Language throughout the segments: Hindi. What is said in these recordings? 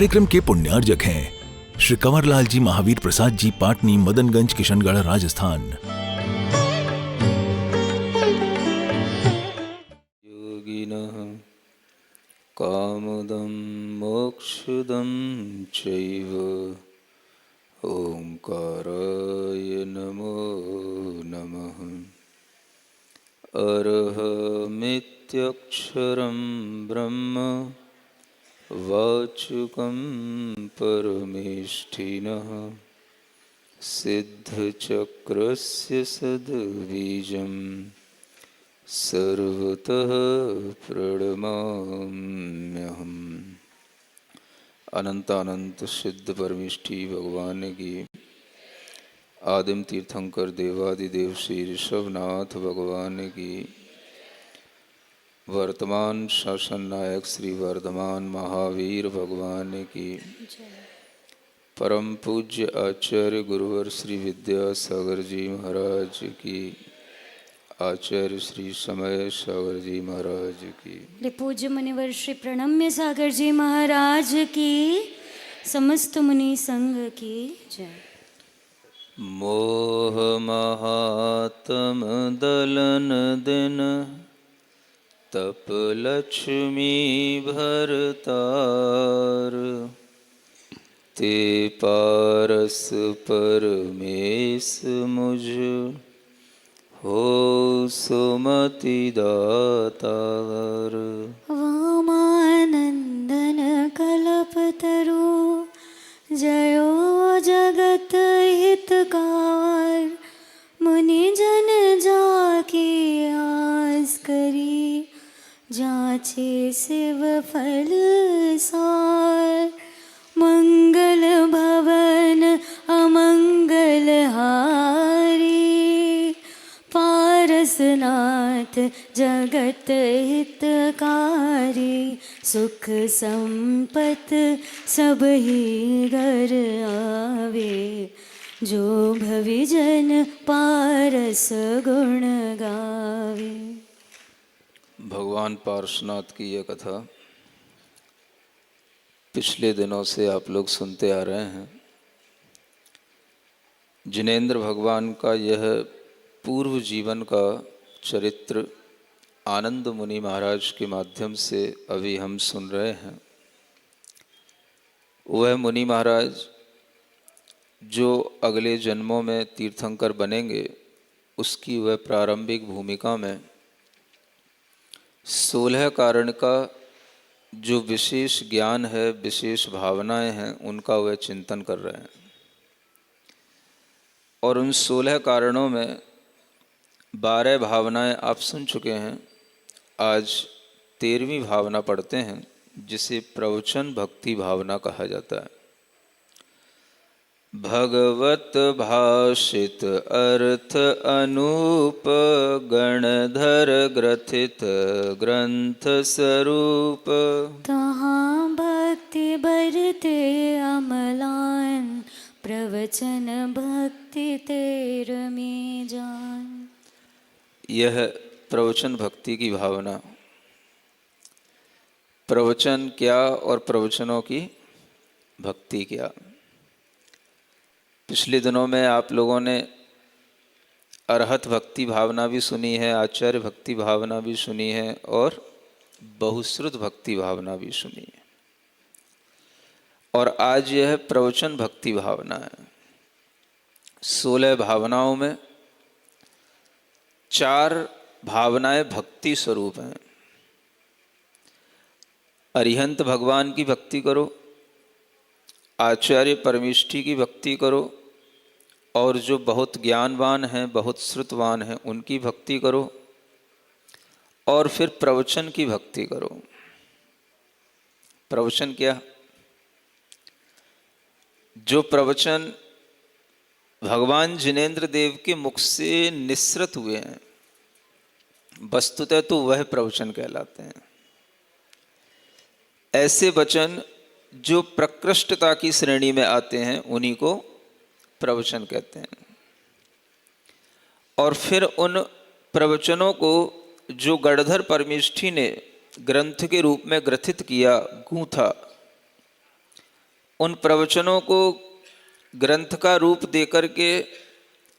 कार्यक्रम के पुण्यार्जक हैं श्री कंवरलाल जी महावीर प्रसाद जी, पाटनी, मदनगंज, किशनगढ़, राजस्थान। योगिनः कामदं मोक्षदं चैव ओंकाराय नमो नमः। अरहमित्यक्षरं ब्रह्म वाचुकं परमेष्ठिनः सिद्धचक्रस्य सद्बीजं सर्वतः प्रणमाम्यहम्। अनंतानंत सिद्ध परमेष्ठी भगवान की, आदिम तीर्थंकर देवादिदेव श्री ऋषभनाथ भगवान की, वर्तमान शासन नायक श्री वर्धमान महावीर भगवान की, परम पूज्य आचार्य गुरुवर श्री विद्यासागर जी महाराज की, आचार्य श्री समय सागर जी महाराज की, पूज्य मुनिवर श्री प्रणम्य सागर जी महाराज की, समस्त मुनि संघ की जय। मोह महात्म दलन दिन तप लक्ष्मी भरतार, ते पारस परमेश मुझ हो सुमति दातार। वामानंदन कल्पतरु जयो जगत हितकार, मुनि जन जाके आस करी, जाचे शिव फल सार। मंगल भवन अमंगल हारी, पारसनाथ जगत हितकारी। सुख संपत सब ही घर आवे, जो भविजन पारस गुण गावे। भगवान पार्श्वनाथ की यह कथा पिछले दिनों से आप लोग सुनते आ रहे हैं। जिनेंद्र भगवान का यह पूर्व जीवन का चरित्र आनंद मुनि महाराज के माध्यम से अभी हम सुन रहे हैं। वह मुनि महाराज जो अगले जन्मों में तीर्थंकर बनेंगे, उसकी वह प्रारंभिक भूमिका में 16 कारण का जो विशेष ज्ञान है, विशेष भावनाएं हैं, उनका वह चिंतन कर रहे हैं। और उन 16 कारणों में 12 भावनाएं आप सुन चुके हैं। आज 13वीं भावना पढ़ते हैं, जिसे प्रवचन भक्ति भावना कहा जाता है। भगवत भाषित अर्थ अनूप, गणधर ग्रथित ग्रंथ स्वरूप। तहाँ भक्ति बरते अमलान, प्रवचन भक्ति तेर में जान। यह प्रवचन भक्ति की भावना। प्रवचन क्या और प्रवचनों की भक्ति क्या। पिछले दिनों में आप लोगों ने अरहत भक्ति भावना भी सुनी है, आचार्य भक्ति भावना भी सुनी है और बहुश्रुत भक्ति भावना भी सुनी है। और आज यह प्रवचन भक्ति भावना है। 16 भावनाओं में 4 भावनाएं भक्ति स्वरूप हैं। अरिहंत भगवान की भक्ति करो, आचार्य परमेष्ठी की भक्ति करो, और जो बहुत ज्ञानवान हैं, बहुत श्रुतवान हैं, उनकी भक्ति करो, और फिर प्रवचन की भक्ति करो। प्रवचन क्या? जो प्रवचन भगवान जिनेंद्र देव के मुख से निस्सृत हुए हैं, वस्तुतः तो वह प्रवचन कहलाते हैं। ऐसे वचन जो प्रकृष्टता की श्रेणी में आते हैं, उन्हीं को प्रवचन कहते हैं। और फिर उन प्रवचनों को जो गणधर परमेष्ठी ने ग्रंथ के रूप में ग्रथित किया, गूंथा, उन प्रवचनों को ग्रंथ का रूप देकर के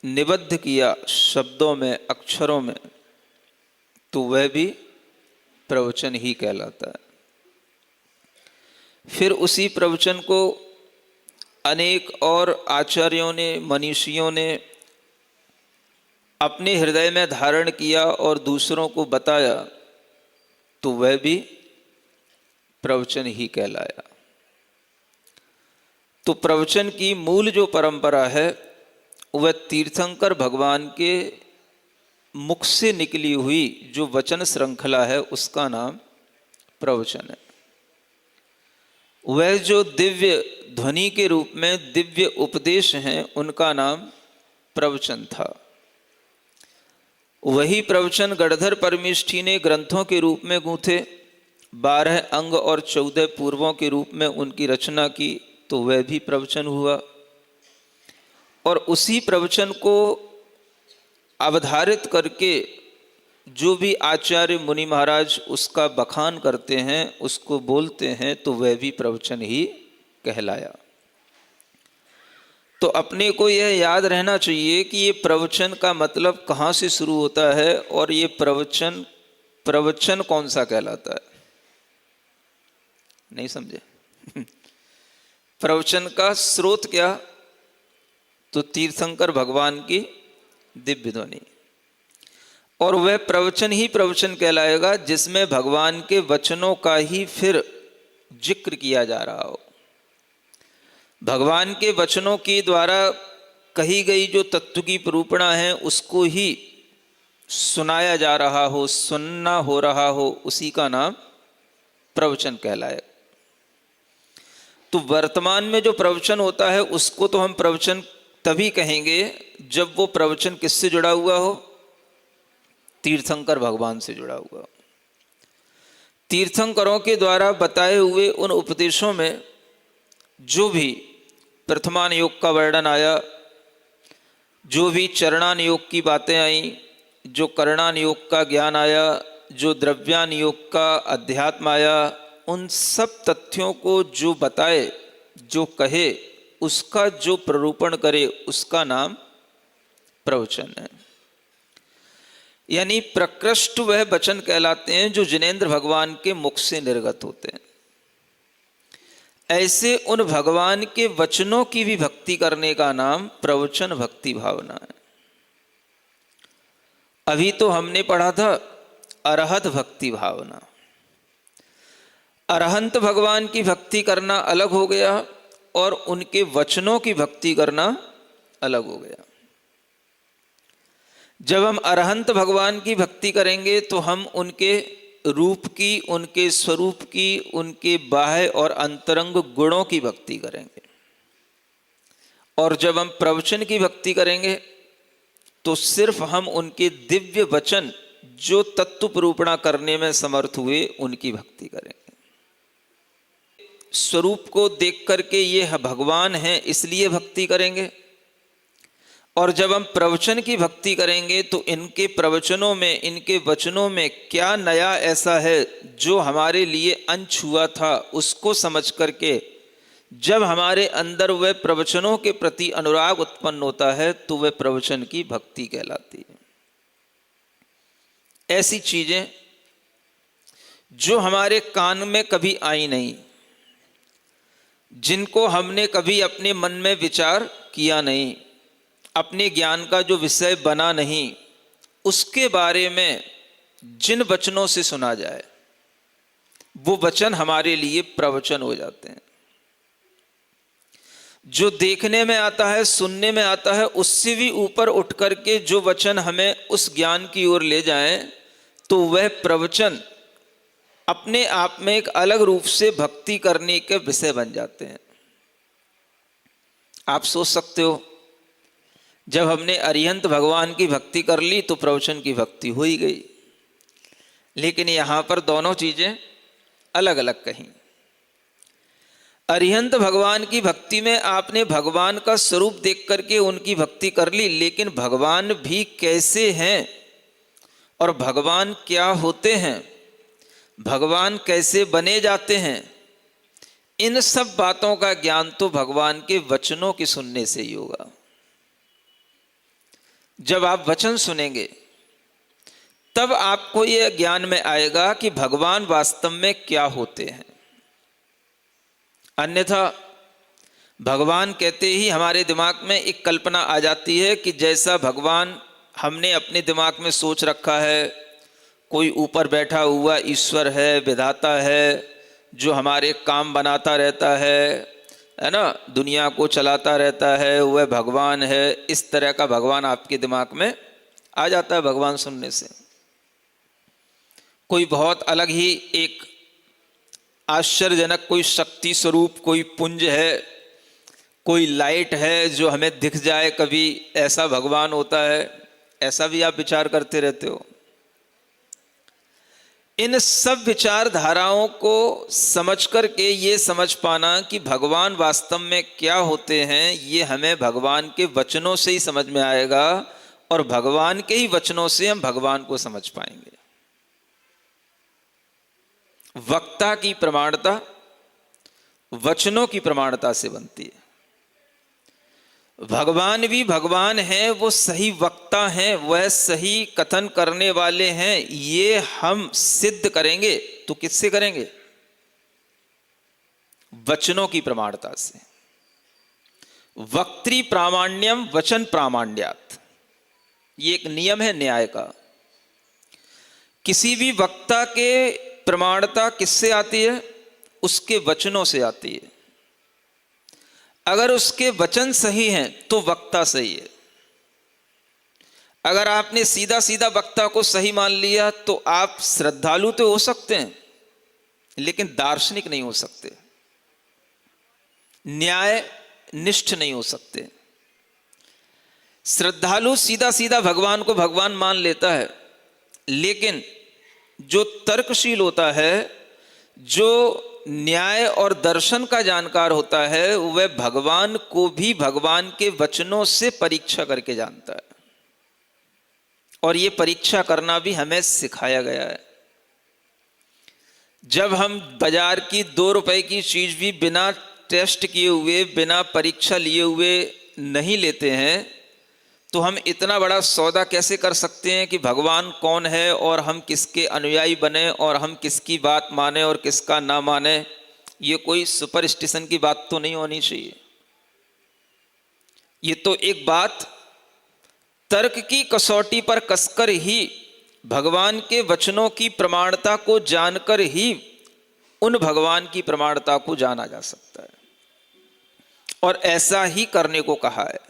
निबद्ध किया शब्दों में, अक्षरों में, तो वह भी प्रवचन ही कहलाता है। फिर उसी प्रवचन को अनेक और आचार्यों ने, मनीषियों ने अपने हृदय में धारण किया और दूसरों को बताया, तो वह भी प्रवचन ही कहलाया। तो प्रवचन की मूल जो परंपरा है वह तीर्थंकर भगवान के मुख से निकली हुई जो वचन श्रृंखला है उसका नाम प्रवचन है। वह जो दिव्य ध्वनि के रूप में दिव्य उपदेश हैं उनका नाम प्रवचन था। वही प्रवचन गणधर परमेष्ठी ने ग्रंथों के रूप में गूंथे, 12 अंग और 14 पूर्वों के रूप में उनकी रचना की, तो वह भी प्रवचन हुआ। और उसी प्रवचन को अवधारित करके जो भी आचार्य मुनि महाराज उसका बखान करते हैं, उसको बोलते हैं, तो वह भी प्रवचन ही कहलाया। तो अपने को यह याद रहना चाहिए कि ये प्रवचन का मतलब कहाँ से शुरू होता है और ये प्रवचन कौन सा कहलाता है। नहीं समझे? प्रवचन का स्रोत क्या? तो तीर्थंकर भगवान की दिव्य ध्वनि। और वह प्रवचन ही प्रवचन कहलाएगा जिसमें भगवान के वचनों का ही फिर जिक्र किया जा रहा हो। भगवान के वचनों के द्वारा कही गई जो तत्व की निरूपणा है उसको ही सुनाया जा रहा हो, सुनना हो रहा हो, उसी का नाम प्रवचन कहलाएगा। तो वर्तमान में जो प्रवचन होता है उसको तो हम प्रवचन तभी कहेंगे जब वो प्रवचन किससे जुड़ा हुआ हो? तीर्थंकर भगवान से जुड़ा हुआ। तीर्थंकरों के द्वारा बताए हुए उन उपदेशों में जो भी प्रथमान योग का वर्णन आया, जो भी चरणान योग की बातें आई, जो करणान योग का ज्ञान आया, जो द्रव्यान योग का अध्यात्म आया, उन सब तथ्यों को जो बताए, जो कहे, उसका जो प्ररूपण करे, उसका नाम प्रवचन है। यानी प्रकृष्ट वह वचन कहलाते हैं जो जिनेंद्र भगवान के मुख से निर्गत होते हैं। ऐसे उन भगवान के वचनों की भी भक्ति करने का नाम प्रवचन भक्ति भावना है। अभी तो हमने पढ़ा था अरहत भक्ति भावना। अरहंत भगवान की भक्ति करना अलग हो गया और उनके वचनों की भक्ति करना अलग हो गया। जब हम अरहंत भगवान की भक्ति करेंगे तो हम उनके रूप की, उनके स्वरूप की, उनके बाह्य और अंतरंग गुणों की भक्ति करेंगे। और जब हम प्रवचन की भक्ति करेंगे तो सिर्फ हम उनके दिव्य वचन जो तत्व निरूपणा करने में समर्थ हुए उनकी भक्ति करेंगे। स्वरूप को देख करके ये भगवान है इसलिए भक्ति करेंगे। और जब हम प्रवचन की भक्ति करेंगे तो इनके प्रवचनों में, इनके वचनों में क्या नया ऐसा है जो हमारे लिए अनछुआ था, उसको समझ करके जब हमारे अंदर वह प्रवचनों के प्रति अनुराग उत्पन्न होता है तो वह प्रवचन की भक्ति कहलाती है। ऐसी चीजें जो हमारे कान में कभी आई नहीं, जिनको हमने कभी अपने मन में विचार किया नहीं, अपने ज्ञान का जो विषय बना नहीं, उसके बारे में जिन वचनों से सुना जाए वो वचन हमारे लिए प्रवचन हो जाते हैं। जो देखने में आता है, सुनने में आता है, उससे भी ऊपर उठ करके जो वचन हमें उस ज्ञान की ओर ले जाएं तो वह प्रवचन अपने आप में एक अलग रूप से भक्ति करने के विषय बन जाते हैं। आप सोच सकते हो जब हमने अरिहंत भगवान की भक्ति कर ली तो प्रवचन की भक्ति हो ही गई। लेकिन यहां पर दोनों चीजें अलग अलग कहीं। अरिहंत भगवान की भक्ति में आपने भगवान का स्वरूप देख करके उनकी भक्ति कर ली, लेकिन भगवान भी कैसे हैं और भगवान क्या होते हैं, भगवान कैसे बने जाते हैं, इन सब बातों का ज्ञान तो भगवान के वचनों के सुनने से ही होगा। जब आप वचन सुनेंगे तब आपको यह ज्ञान में आएगा कि भगवान वास्तव में क्या होते हैं। अन्यथा भगवान कहते ही हमारे दिमाग में एक कल्पना आ जाती है कि जैसा भगवान हमने अपने दिमाग में सोच रखा है, कोई ऊपर बैठा हुआ ईश्वर है, विधाता है, जो हमारे काम बनाता रहता है ना, दुनिया को चलाता रहता है, वह भगवान है। इस तरह का भगवान आपके दिमाग में आ जाता है भगवान सुनने से। कोई बहुत अलग ही एक आश्चर्यजनक कोई शक्ति स्वरूप कोई पुंज है, कोई लाइट है जो हमें दिख जाए कभी, ऐसा भगवान होता है, ऐसा भी आप विचार करते रहते हो। इन सब विचारधाराओं को समझ करके ये समझ पाना कि भगवान वास्तव में क्या होते हैं, ये हमें भगवान के वचनों से ही समझ में आएगा और भगवान के ही वचनों से हम भगवान को समझ पाएंगे। वक्ता की प्रमाणता वचनों की प्रमाणता से बनती है। भगवान भी भगवान हैं, वो सही वक्ता हैं, वह सही कथन करने वाले हैं। ये हम सिद्ध करेंगे तो किससे करेंगे? वचनों की प्रमाणता से। वक्त्री प्रामाण्यम वचन प्रामाण्यात्, ये एक नियम है न्याय का। किसी भी वक्ता के प्रमाणता किससे आती है? उसके वचनों से आती है। अगर उसके वचन सही हैं तो वक्ता सही है। अगर आपने सीधा सीधा वक्ता को सही मान लिया तो आप श्रद्धालु तो हो सकते हैं लेकिन दार्शनिक नहीं हो सकते, न्याय निष्ठ नहीं हो सकते। श्रद्धालु सीधा सीधा भगवान को भगवान मान लेता है, लेकिन जो तर्कशील होता है, जो न्याय और दर्शन का जानकार होता है, वह भगवान को भी भगवान के वचनों से परीक्षा करके जानता है। और ये परीक्षा करना भी हमें सिखाया गया है। जब हम बाजार की 2 रुपए की चीज भी बिना टेस्ट किए हुए, बिना परीक्षा लिए हुए नहीं लेते हैं, तो हम इतना बड़ा सौदा कैसे कर सकते हैं कि भगवान कौन है और हम किसके अनुयायी बने और हम किसकी बात माने और किसका ना माने। ये कोई सुपरस्टिशन की बात तो नहीं होनी चाहिए। ये तो एक बात तर्क की कसौटी पर कसकर ही भगवान के वचनों की प्रमाणता को जानकर ही उन भगवान की प्रमाणता को जाना जा सकता है, और ऐसा ही करने को कहा है।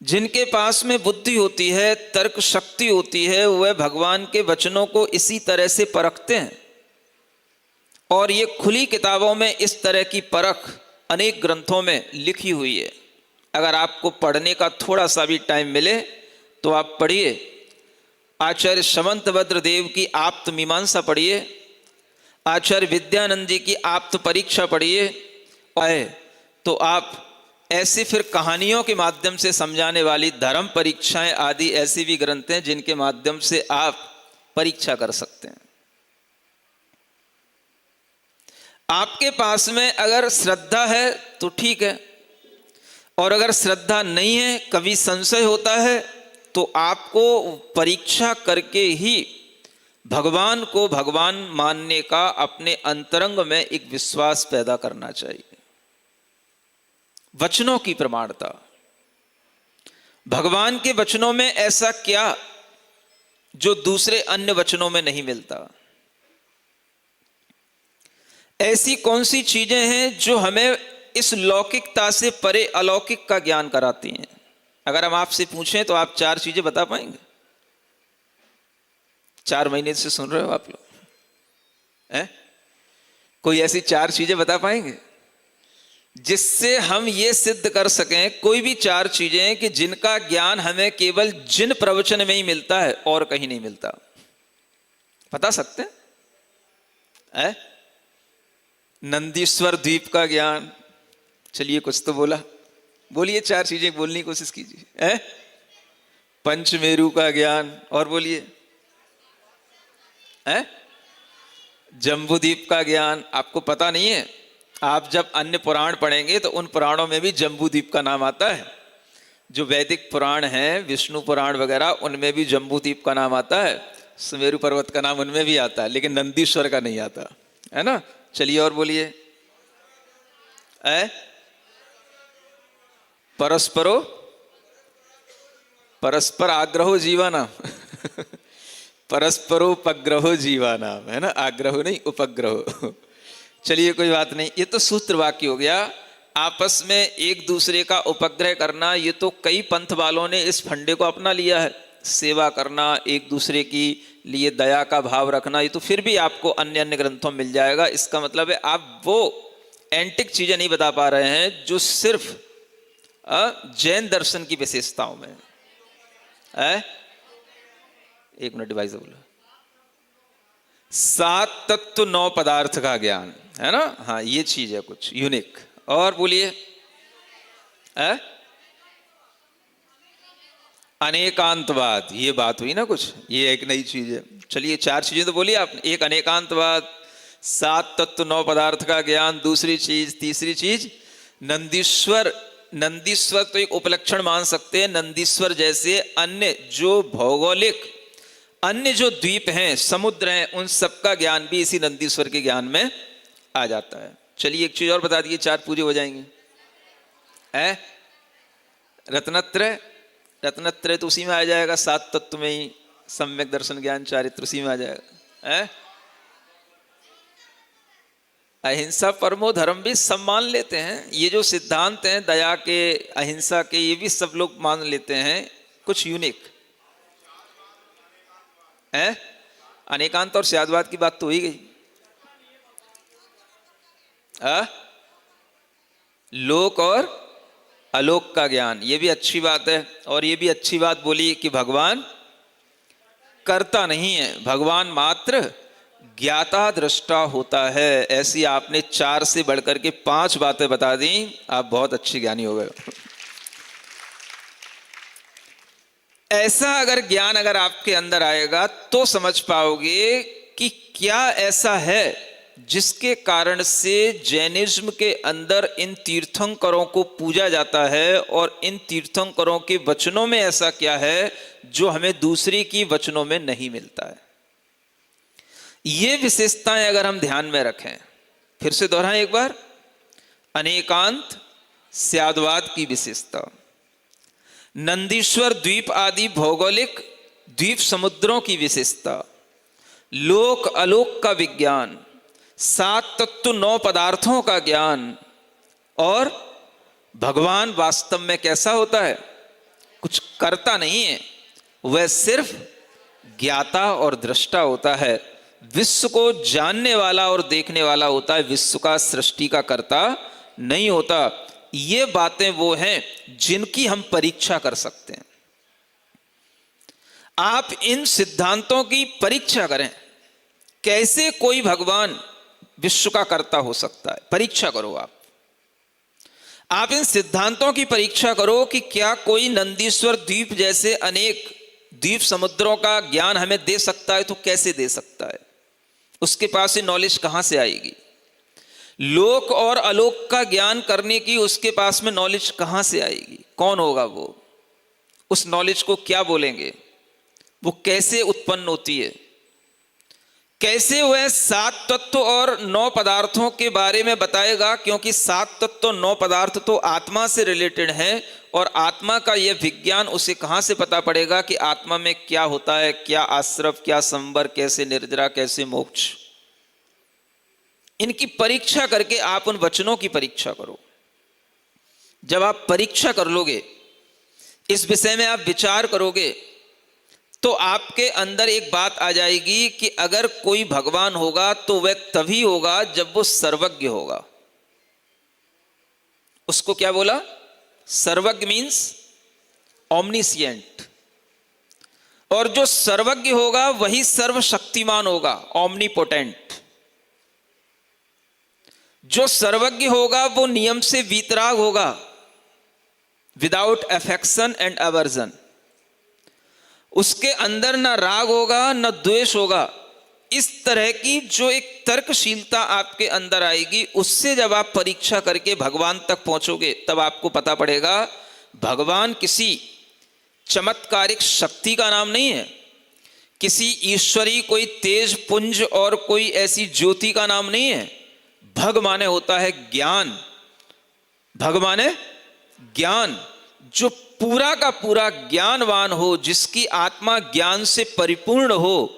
जिनके पास में बुद्धि होती है, तर्क शक्ति होती है, वह भगवान के वचनों को इसी तरह से परखते हैं। और ये खुली किताबों में इस तरह की परख अनेक ग्रंथों में लिखी हुई है। अगर आपको पढ़ने का थोड़ा सा भी टाइम मिले तो आप पढ़िए। आचार्य समंतभद्र देव की आप्त मीमांसा पढ़िए, आचार्य विद्यानंद जी की आप्त परीक्षा पढ़िए, तो आप ऐसे फिर कहानियों के माध्यम से समझाने वाली धर्म परीक्षाएं आदि ऐसी भी ग्रंथ हैं जिनके माध्यम से आप परीक्षा कर सकते हैं। आपके पास में अगर श्रद्धा है तो ठीक है, और अगर श्रद्धा नहीं है, कभी संशय होता है, तो आपको परीक्षा करके ही भगवान को भगवान मानने का अपने अंतरंग में एक विश्वास पैदा करना चाहिए। वचनों की प्रमाणता, भगवान के वचनों में ऐसा क्या जो दूसरे अन्य वचनों में नहीं मिलता? ऐसी कौन सी चीजें हैं जो हमें इस लौकिकता से परे अलौकिक का ज्ञान कराती हैं? अगर हम आपसे पूछें तो आप 4 चीजें बता पाएंगे? 4 महीने से सुन रहे हो आप लोग हैं? कोई ऐसी 4 चीजें बता पाएंगे जिससे हम ये सिद्ध कर सकें? कोई भी 4 चीजें कि जिनका ज्ञान हमें केवल जिन प्रवचन में ही मिलता है और कहीं नहीं मिलता। बता सकते हैं? नंदीश्वर द्वीप का ज्ञान, चलिए कुछ तो बोला, बोलिए 4 चीजें बोलने की कोशिश कीजिए। पंचमेरु का ज्ञान, और बोलिए। जम्बूद्वीप का ज्ञान आपको पता नहीं है? आप जब अन्य पुराण पढ़ेंगे तो उन पुराणों में भी जम्बूद्वीप का नाम आता है। जो वैदिक पुराण हैं, विष्णु पुराण वगैरह, उनमें भी जम्बूद्वीप का नाम आता है, सुमेरु पर्वत का नाम उनमें भी आता है, लेकिन नंदीश्वर का नहीं आता है ना। चलिए और बोलिए। परस्पर आग्रहो जीवानाम परस्परोपग्रहो जीवानाम, है ना, आग्रहो नहीं उपग्रहो। चलिए कोई बात नहीं, ये तो सूत्र वाक्य हो गया। आपस में एक दूसरे का उपग्रह करना, ये तो कई पंथ वालों ने इस फंडे को अपना लिया है। सेवा करना, एक दूसरे की लिए दया का भाव रखना, ये तो फिर भी आपको अन्य अन्य ग्रंथों में मिल जाएगा। इसका मतलब है आप वो एंटिक चीजें नहीं बता पा रहे हैं जो सिर्फ जैन दर्शन की विशेषताओं में है। एक मिनट डिवाइस बोला। 7 तत्व 9 पदार्थ का ज्ञान, है ना। हाँ, ये चीज है कुछ यूनिक। और बोलिए। अनेकांतवाद, ये बात हुई ना कुछ, ये एक नई चीज है। चलिए 4 चीजें तो बोलिए आपने। एक अनेकांतवाद, 7 तत्व 9 पदार्थ का ज्ञान, दूसरी चीज, तीसरी चीज नंदीश्वर। नंदीश्वर तो एक उपलक्षण मान सकते हैं। नंदीश्वर जैसे अन्य जो भौगोलिक अन्य जो द्वीप हैं, समुद्र हैं, उन सबका ज्ञान भी इसी नंदीश्वर के ज्ञान में आ जाता है। चलिए एक चीज और बता दिए, 4 पूरे हो जाएंगे। रत्नत्रय, रत्नत्रय तो उसी में आ जाएगा, 7 तत्व में ही। सम्यक दर्शन ज्ञान चारित्र उसी में आ जाएगा। अहिंसा परमो धर्म भी सब मान लेते हैं। ये जो सिद्धांत हैं दया के, अहिंसा के, ये भी सब लोग मान लेते हैं। कुछ यूनिक है। अनेकांत और स्यादवाद की बात तो हो ही गई। लोक और अलोक का ज्ञान, ये भी अच्छी बात है। और ये भी अच्छी बात बोली कि भगवान करता नहीं है, भगवान मात्र ज्ञाता दृष्टा होता है। ऐसी आपने 4 से बढ़कर के 5 बातें बता दी। आप बहुत अच्छे ज्ञानी हो गए। ऐसा अगर ज्ञान अगर आपके अंदर आएगा तो समझ पाओगे कि क्या ऐसा है जिसके कारण से जैनिज्म के अंदर इन तीर्थंकरों को पूजा जाता है, और इन तीर्थंकरों के वचनों में ऐसा क्या है जो हमें दूसरी की वचनों में नहीं मिलता है। ये विशेषताएं अगर हम ध्यान में रखें, फिर से दोहराएं एक बार। अनेकांत स्यादवाद की विशेषता, नंदीश्वर द्वीप आदि भौगोलिक द्वीप समुद्रों की विशेषता, लोक अलोक का विज्ञान, 7 तत्व 9 पदार्थों का ज्ञान, और भगवान वास्तव में कैसा होता है, कुछ करता नहीं है, वह सिर्फ ज्ञाता और दृष्टा होता है। विश्व को जानने वाला और देखने वाला होता है, विश्व का सृष्टि का कर्ता नहीं होता। ये बातें वो हैं जिनकी हम परीक्षा कर सकते हैं। आप इन सिद्धांतों की परीक्षा करें। कैसे कोई भगवान विश्व का कर्ता हो सकता है, परीक्षा करो आप इन सिद्धांतों की परीक्षा करो कि क्या कोई नंदीश्वर द्वीप जैसे अनेक द्वीप समुद्रों का ज्ञान हमें दे सकता है, तो कैसे दे सकता है, उसके पास से नॉलेज कहां से आएगी। लोक और अलोक का ज्ञान करने की उसके पास में नॉलेज कहां से आएगी, कौन होगा वो, उस नॉलेज को क्या बोलेंगे, वो कैसे उत्पन्न होती है, कैसे वह 7 तत्व और 9 पदार्थों के बारे में बताएगा। क्योंकि 7 तत्व 9 पदार्थ तो आत्मा से रिलेटेड हैं, और आत्मा का यह विज्ञान उसे कहां से पता पड़ेगा कि आत्मा में क्या होता है, क्या आश्रव, क्या संवर, कैसे निर्जरा, कैसे मोक्ष। इनकी परीक्षा करके आप उन वचनों की परीक्षा करो। जब आप परीक्षा कर लोगे, इस विषय में आप विचार करोगे, तो आपके अंदर एक बात आ जाएगी कि अगर कोई भगवान होगा तो वह तभी होगा जब वो सर्वज्ञ होगा। उसको क्या बोला, सर्वज्ञ मीन्स ओमनिसिएंट। और जो सर्वज्ञ होगा वही सर्वशक्तिमान होगा, ओमनीपोटेंट। जो सर्वज्ञ होगा वो नियम से वीतराग होगा, विदाउट अफेक्शन एंड अवर्जन। उसके अंदर ना राग होगा, ना द्वेष होगा, इस तरह की जो एक तर्कशीलता आपके अंदर आएगी, उससे जब आप परीक्षा करके भगवान तक पहुंचोगे तब आपको पता पड़ेगा भगवान किसी चमत्कारिक शक्ति का नाम नहीं है, किसी ईश्वरी कोई तेज पुंज और कोई ऐसी ज्योति का नाम नहीं है। भग माने होता है ज्ञान, भग माने ज्ञान, जो पूरा का पूरा ज्ञानवान हो, जिसकी आत्मा ज्ञान से परिपूर्ण हो,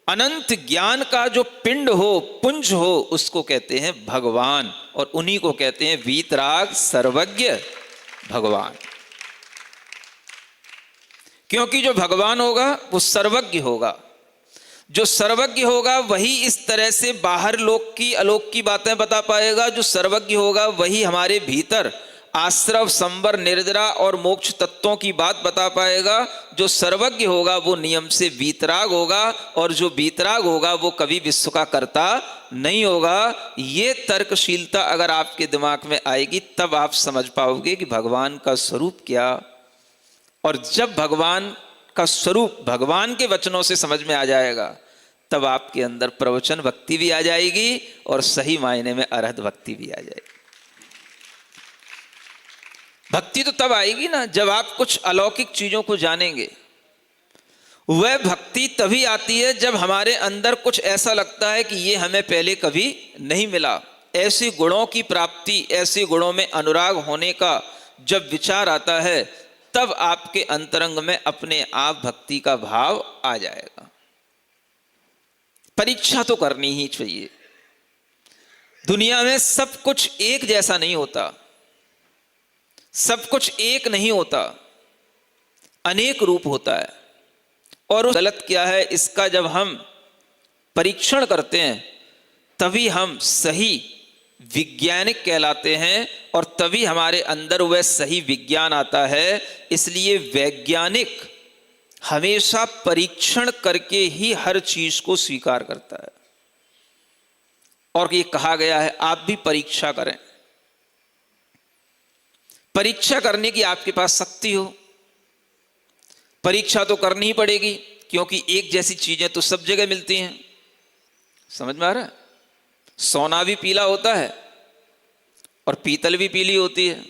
अनंत ज्ञान का जो पिंड हो, पुंज हो, उसको कहते हैं भगवान। और उन्हीं को कहते हैं वीतराग सर्वज्ञ भगवान। क्योंकि जो भगवान होगा वो सर्वज्ञ होगा, जो सर्वज्ञ होगा वही इस तरह से बाहर लोक की अलोक की बातें बता पाएगा, जो सर्वज्ञ होगा वही हमारे भीतर आश्रव संवर निर्जरा और मोक्ष तत्वों की बात बता पाएगा। जो सर्वज्ञ होगा वो नियम से वीतराग होगा, और जो वीतराग होगा वो कभी विश्व का कर्ता नहीं होगा। ये तर्कशीलता अगर आपके दिमाग में आएगी तब आप समझ पाओगे कि भगवान का स्वरूप क्या। और जब भगवान का स्वरूप भगवान के वचनों से समझ में आ जाएगा तब आपके अंदर प्रवचन भक्ति भी आ जाएगी और सही मायने में अरहत भक्ति भी आ जाएगी। भक्ति तो तब आएगी ना जब आप कुछ अलौकिक चीजों को जानेंगे। वह भक्ति तभी आती है जब हमारे अंदर कुछ ऐसा लगता है कि ये हमें पहले कभी नहीं मिला। ऐसे गुणों की प्राप्ति, ऐसे गुणों में अनुराग होने का जब विचार आता है तब आपके अंतरंग में अपने आप भक्ति का भाव आ जाएगा। परीक्षा तो करनी ही चाहिए। दुनिया में सब कुछ एक जैसा नहीं होता, सब कुछ एक नहीं होता, अनेक रूप होता है। और गलत क्या है इसका जब हम परीक्षण करते हैं तभी हम सही विज्ञानिक कहलाते हैं और तभी हमारे अंदर वह सही विज्ञान आता है। इसलिए वैज्ञानिक हमेशा परीक्षण करके ही हर चीज को स्वीकार करता है। और ये कहा गया है आप भी परीक्षा करें। परीक्षा करने की आपके पास शक्ति हो, परीक्षा तो करनी ही पड़ेगी, क्योंकि एक जैसी चीजें तो सब जगह मिलती हैं। समझ में आ रहा है? सोना भी पीला होता है और पीतल भी पीली होती है,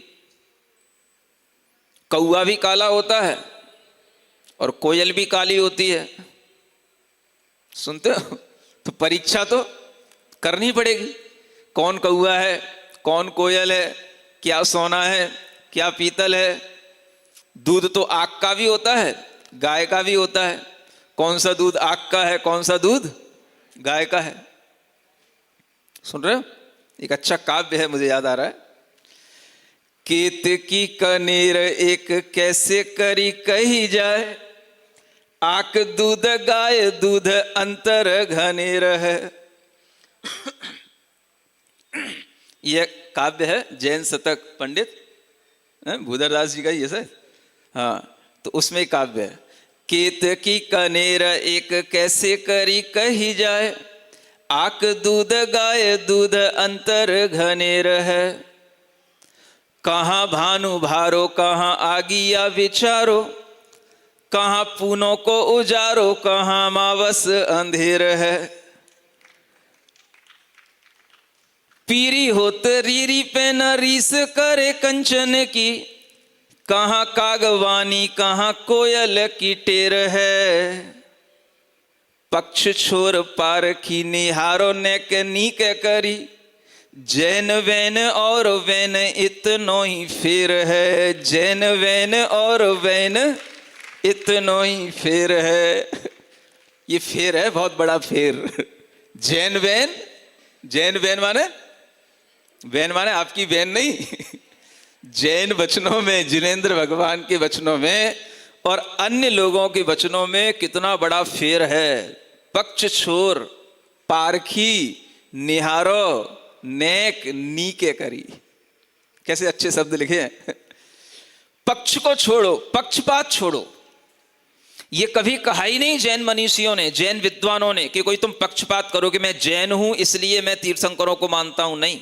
कौआ भी काला होता है और कोयल भी काली होती है। सुनते हो? तो परीक्षा तो करनी पड़ेगी। कौन कौआ है, कौन कोयल है, क्या सोना है, क्या पीतल है। दूध तो आग का भी होता है, गाय का भी होता है। कौन सा दूध आग का है, कौन सा दूध गाय का है। सुन रहे हो? एक अच्छा काव्य है, मुझे याद आ रहा है। केत की कनेर एक कैसे करी कही जाए, आक दूध गाय दूध अंतर घनेर है। यह काव्य है जैन शतक पंडित भूधरदास जी का ये सर। हाँ, तो उसमें काव्य है, केत की कनेर एक कैसे करी कही जाए, आक दूध गाय दूध अंतर घनेर है। कहाँ भानु भारो कहाँ आगिया विचारो, कहाँ पूनों को उजारो कहाँ मावस अंधेर है। पीरी होत रीरी पे न रीस करे कंचन की, कहाँ कागवानी कहाँ कोयल की टेर है। पक्ष छोर पार की निहारो नेक नीक करी, जैन वैन और वैन इतनो ही फेर है। जैन वैन और वैन इतनो ही फेर है। ये फेर है, बहुत बड़ा फेर। जैन वैन, जैन वैन माने, वैन माने आपकी वैन नहीं। जैन वचनों में, जिनेंद्र भगवान के वचनों में और अन्य लोगों के वचनों में कितना बड़ा फेर है। पक्ष छोर पारखी निहारो नेक नीके करी, कैसे अच्छे शब्द लिखे हैं। पक्ष को छोड़ो, पक्षपात छोड़ो। ये कभी कहा ही नहीं जैन मनीषियों ने, जैन विद्वानों ने, कि कोई तुम पक्षपात करो कि मैं जैन हूं इसलिए मैं तीर्थंकरों को मानता हूं। नहीं,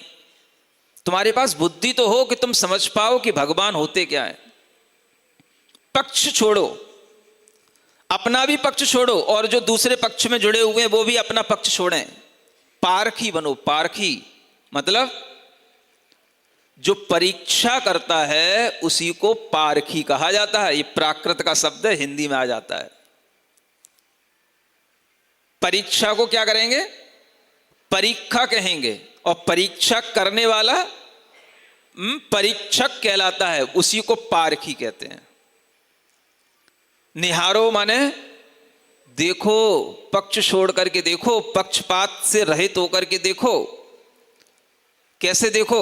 तुम्हारे पास बुद्धि तो हो कि तुम समझ पाओ कि भगवान होते क्या है। पक्ष छोड़ो, अपना भी पक्ष छोड़ो और जो दूसरे पक्ष में जुड़े हुए हैं वो भी अपना पक्ष छोड़ें। पारखी बनो। पारखी मतलब जो परीक्षा करता है उसी को पारखी कहा जाता है। ये प्राकृत का शब्द है, हिंदी में आ जाता है। परीक्षा को क्या करेंगे? परीक्षा कहेंगे, और परीक्षा करने वाला परीक्षक कहलाता है, उसी को पारखी कहते हैं। निहारो माने देखो, पक्ष छोड़ करके देखो, पक्षपात से रहित होकर के देखो। कैसे देखो?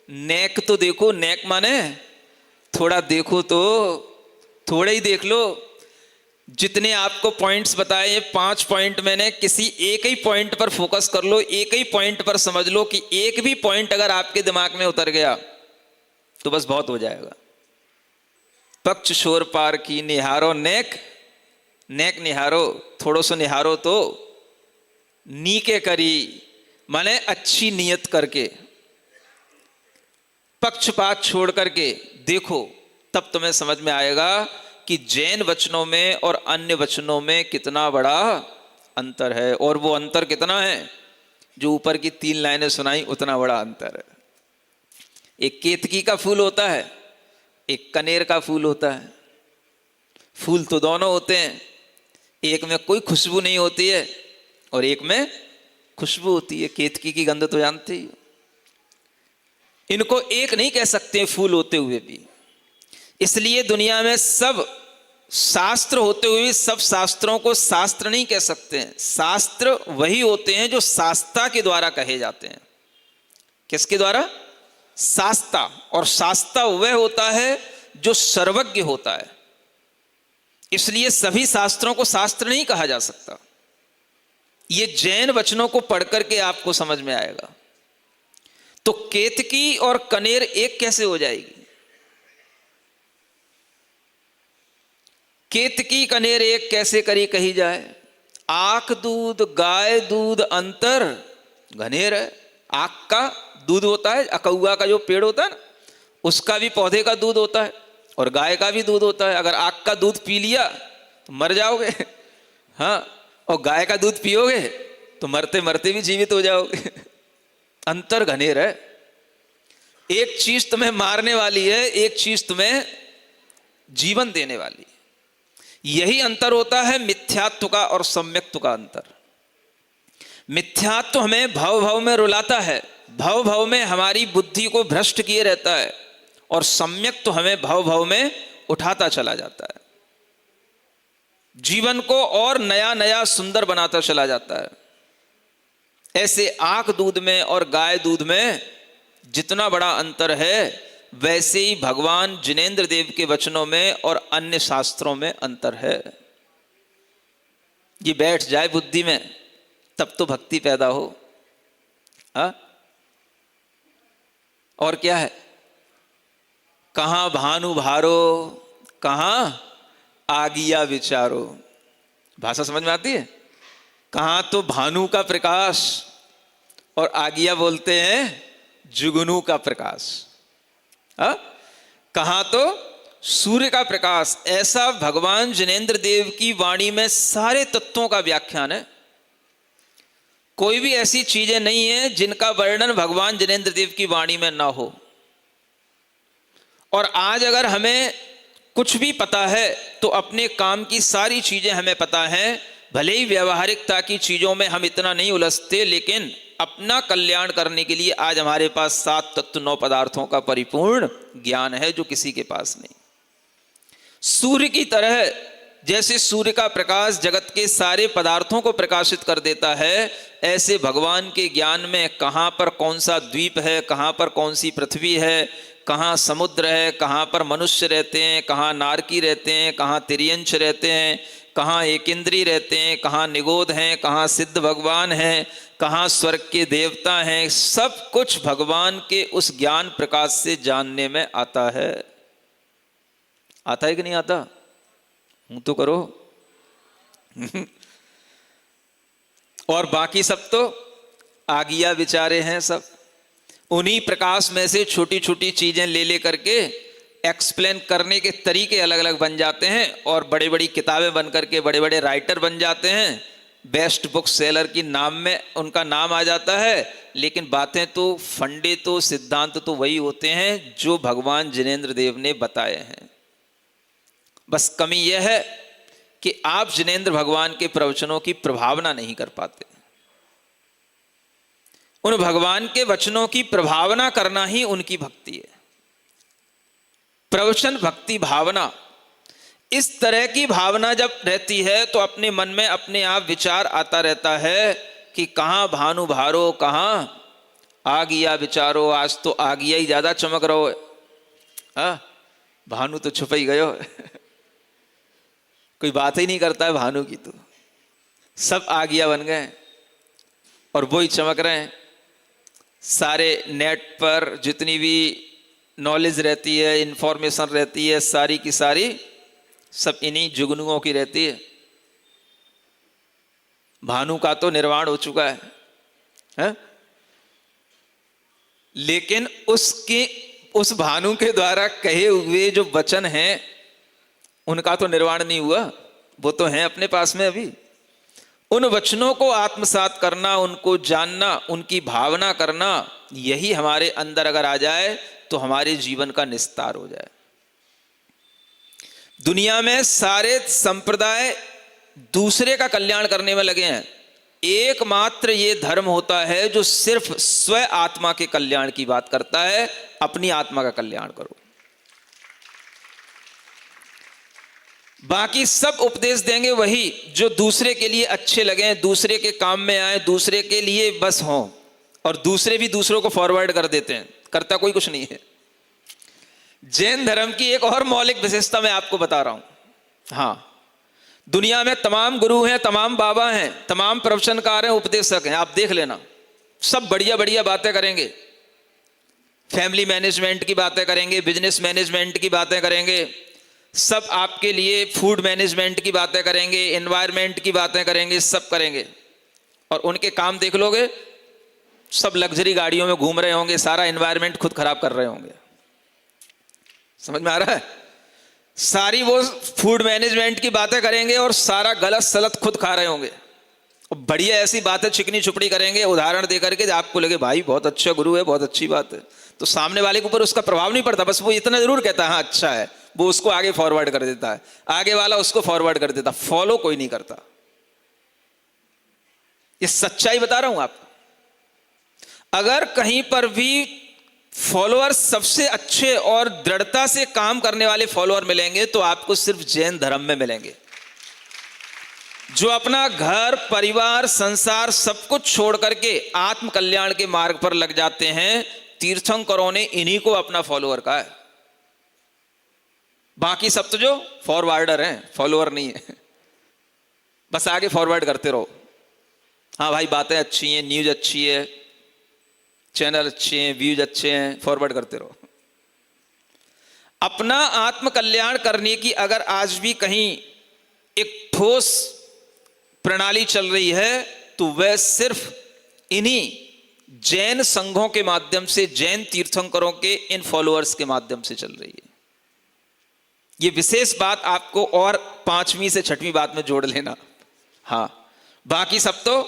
नेक तो देखो। नेक माने थोड़ा देखो, तो थोड़ा ही देख लो। जितने आपको पॉइंट्स बताए, ये 5 पॉइंट मैंने, किसी एक ही पॉइंट पर फोकस कर लो, एक ही पॉइंट पर समझ लो कि एक भी पॉइंट अगर आपके दिमाग में उतर गया तो बस बहुत हो जाएगा। पक्ष छोर पार की निहारो नेक, नेक निहारो, थोड़ो सो निहारो तो नीके करी, माने अच्छी नियत करके, पक्षपात छोड़ करके देखो, तब तुम्हें समझ में आएगा कि जैन वचनों में और अन्य वचनों में कितना बड़ा अंतर है। और वो अंतर कितना है? जो ऊपर की 3 लाइनें सुनाई उतना बड़ा अंतर है। एक केतकी का फूल होता है, एक कनेर का फूल होता है। फूल तो दोनों होते हैं, एक में कोई खुशबू नहीं होती है और एक में खुशबू होती है। केतकी की गंध तो जानते ही हो। इनको एक नहीं कह सकते फूल होते हुए भी। इसलिए दुनिया में सब शास्त्र होते हुए सब शास्त्रों को शास्त्र नहीं कह सकते हैं। शास्त्र वही होते हैं जो शास्ता के द्वारा कहे जाते हैं। किसके द्वारा? शास्ता। और शास्ता वह होता है जो सर्वज्ञ होता है। इसलिए सभी शास्त्रों को शास्त्र नहीं कहा जा सकता। ये जैन वचनों को पढ़ करके आपको समझ में आएगा। तो केतकी और कनेर एक कैसे हो जाएगी? केतकी कनेर एक कैसे करी कही जाए? आख दूध गाय दूध अंतर घनेर है। आख का दूध होता है, अकौआ का जो पेड़ होता है ना, उसका भी पौधे का दूध होता है, और गाय का भी दूध होता है। अगर आख का दूध पी लिया तो मर जाओगे, हाँ, और गाय का दूध पियोगे तो मरते मरते भी जीवित हो जाओगे। अंतर घनेर है। एक चीज तुम्हें मारने वाली है, एक चीज तुम्हें जीवन देने वाली है। यही अंतर होता है मिथ्यात्व का और सम्यक्त्व का अंतर। मिथ्यात्व हमें भव भव में रुलाता है, भव भव में हमारी बुद्धि को भ्रष्ट किए रहता है, और सम्यक्त्व हमें भव भव में उठाता चला जाता है, जीवन को और नया नया सुंदर बनाता चला जाता है। ऐसे आंख दूध में और गाय दूध में जितना बड़ा अंतर है, वैसे ही भगवान जिनेंद्र देव के वचनों में और अन्य शास्त्रों में अंतर है। ये बैठ जाए बुद्धि में तब तो भक्ति पैदा हो। हा? और क्या है? कहां भानु भारो, कहां आगिया विचारो। भाषा समझ में आती है? कहां तो भानु का प्रकाश, और आगिया बोलते हैं जुगनू का प्रकाश। कहां तो सूर्य का प्रकाश। ऐसा भगवान जिनेंद्र देव की वाणी में सारे तत्वों का व्याख्यान है। कोई भी ऐसी चीजें नहीं है जिनका वर्णन भगवान जिनेंद्र देव की वाणी में ना हो। और आज अगर हमें कुछ भी पता है तो अपने काम की सारी चीजें हमें पता है। भले ही व्यवहारिकता की चीजों में हम इतना नहीं उलझते, लेकिन अपना कल्याण करने के लिए आज हमारे पास 7 तत्व 9 पदार्थों का परिपूर्ण ज्ञान है, जो किसी के पास नहीं। सूर्य की तरह जैसे सूर्य का प्रकाश जगत के सारे पदार्थों को प्रकाशित कर देता है, ऐसे भगवान के ज्ञान में कहाँ पर कौन सा द्वीप है, कहाँ पर कौन सी पृथ्वी है, कहाँ समुद्र है, कहाँ पर मनुष्य रहते हैं, कहाँ नारकी रहते हैं, कहाँ तिर्यंश रहते हैं, कहाँ एकेंद्री रहते हैं, कहाँ निगोध हैं, कहाँ सिद्ध भगवान हैं, कहाँ स्वर्ग के देवता हैं, सब कुछ भगवान के उस ज्ञान प्रकाश से जानने में आता है। आता है कि नहीं आता? हूं तो करो। और बाकी सब तो आगिया विचारे हैं। सब उन्हीं प्रकाश में से छोटी छोटी चीजें ले ले करके एक्सप्लेन करने के तरीके अलग अलग बन जाते हैं और बड़ी बड़ी किताबें बन करके बड़े बड़े राइटर बन जाते हैं, बेस्ट बुक सेलर की नाम में उनका नाम आ जाता है, लेकिन बातें तो, फंडे तो, सिद्धांत तो वही होते हैं जो भगवान जिनेंद्र देव ने बताए हैं। बस कमी यह है कि आप जिनेंद्र भगवान के प्रवचनों की प्रभावना नहीं कर पाते। उन भगवान के वचनों की प्रभावना करना ही उनकी भक्ति है। प्रवचन भक्ति भावना, इस तरह की भावना जब रहती है तो अपने मन में अपने आप विचार आता रहता है कि कहाँ भानु भारो, कहाँ आ गया विचारो, आज तो आ गया ही ज्यादा चमक रहो है, भानु तो छुप ही गयो कोई बात ही नहीं करता है भानु की, तो सब आ गया बन गए और वो ही चमक रहे हैं। सारे नेट पर जितनी भी नॉलेज रहती है, इंफॉर्मेशन रहती है, सारी की सारी सब इन्हीं जुगनुओं की रहती है। भानु का तो निर्वाण हो चुका है? लेकिन उस भानु के द्वारा कहे हुए जो वचन हैं उनका तो निर्वाण नहीं हुआ, वो तो हैं अपने पास में अभी। उन वचनों को आत्मसात करना, उनको जानना, उनकी भावना करना, यही हमारे अंदर अगर आ जाए तो हमारे जीवन का निस्तार हो जाए। दुनिया में सारे संप्रदाय दूसरे का कल्याण करने में लगे हैं, एकमात्र ये धर्म होता है जो सिर्फ स्व आत्मा के कल्याण की बात करता है। अपनी आत्मा का कल्याण करो। बाकी सब उपदेश देंगे वही जो दूसरे के लिए अच्छे लगे, दूसरे के काम में आए, दूसरे के लिए बस हों, और दूसरे भी दूसरों को फॉरवर्ड कर देते हैं, करता कोई कुछ नहीं है। जैन धर्म की एक और मौलिक विशेषता मैं आपको बता रहा हूं। हाँ, दुनिया में तमाम गुरु हैं, तमाम बाबा हैं, तमाम प्रवचनकार हैं, उपदेशक हैं, आप देख लेना, सब बढ़िया बढ़िया बातें करेंगे। फैमिली मैनेजमेंट की बातें करेंगे, बिजनेस मैनेजमेंट की बातें करेंगे, सब आपके लिए फूड मैनेजमेंट की बातें करेंगे, एनवायरनमेंट की बातें करेंगे, सब करेंगे। और उनके काम देख लोगे, सब लग्जरी गाड़ियों में घूम रहे होंगे, सारा एनवायरनमेंट खुद खराब कर रहे होंगे। समझ में आ रहा है? सारी वो फूड मैनेजमेंट की बातें करेंगे और सारा गलत सलत खुद खा रहे होंगे। और बढ़िया ऐसी बातें चिकनी चुपड़ी करेंगे, उदाहरण देकर के आपको लगे भाई बहुत अच्छा गुरु है, बहुत अच्छी बात है, तो सामने वाले के ऊपर उसका प्रभाव नहीं पड़ता, बस वो इतना जरूर कहता है हाँ अच्छा है, वो उसको आगे फॉरवर्ड कर देता है, आगे वाला उसको फॉरवर्ड कर देता, फॉलो कोई नहीं करता। ये सच्चाई बता रहा हूं आपको। अगर कहीं पर भी फॉलोअर सबसे अच्छे और दृढ़ता से काम करने वाले फॉलोअर मिलेंगे तो आपको सिर्फ जैन धर्म में मिलेंगे, जो अपना घर परिवार संसार सब कुछ छोड़ करके आत्म कल्याण के मार्ग पर लग जाते हैं। तीर्थंकरों ने इन्हीं को अपना फॉलोअर कहा है। बाकी सब तो जो फॉरवर्डर हैं, फॉलोअर नहीं है, बस आगे फॉरवर्ड करते रहो। हाँ भाई बातें अच्छी हैं, न्यूज अच्छी है, चैनल अच्छे हैं, व्यूज अच्छे हैं, फॉरवर्ड करते रहो। अपना आत्म कल्याण करने की अगर आज भी कहीं एक ठोस प्रणाली चल रही है तो वह सिर्फ इन्हीं जैन संघों के माध्यम से, जैन तीर्थंकरों के इन फॉलोअर्स के माध्यम से चल रही है। यह विशेष बात आपको और 5वीं से 6वीं बात में जोड़ लेना। हाँ, बाकी सब तो